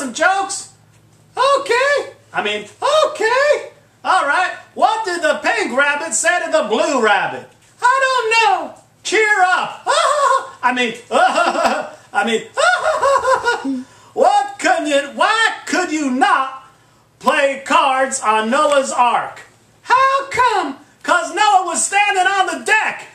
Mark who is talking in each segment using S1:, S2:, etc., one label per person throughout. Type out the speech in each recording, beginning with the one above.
S1: some jokes? Okay. Okay. All right. What did the pink rabbit say to the blue rabbit? I don't know. Cheer up. Why could you not play cards on Noah's Ark? How come? 'Cause Noah was standing on the deck.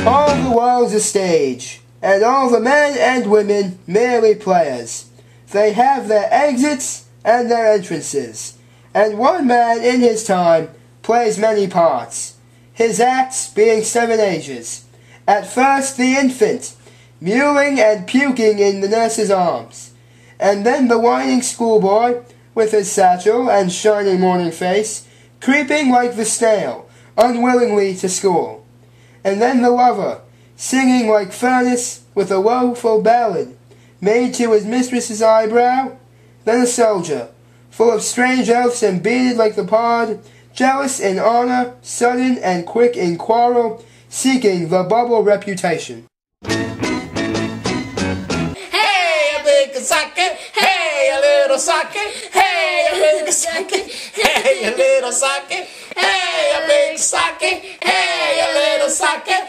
S2: All the world's a stage, and all the men and women merely players. They have their exits and their entrances, and one man in his time plays many parts, his acts being 7 ages. At first the infant, mewing and puking in the nurse's arms, and then the whining schoolboy, with his satchel and shining morning face, creeping like the snail, unwillingly to school. And then the lover, singing like Furnace with a woeful ballad, made to his mistress's eyebrow. Then a soldier, full of strange oaths and bearded like the pod, jealous in honor, sudden and quick in quarrel, seeking the bubble reputation.
S3: Hey, a big socket, hey, a little socket, hey, a big socket, hey, a little socket, hey, a big socket, hey, a little socket.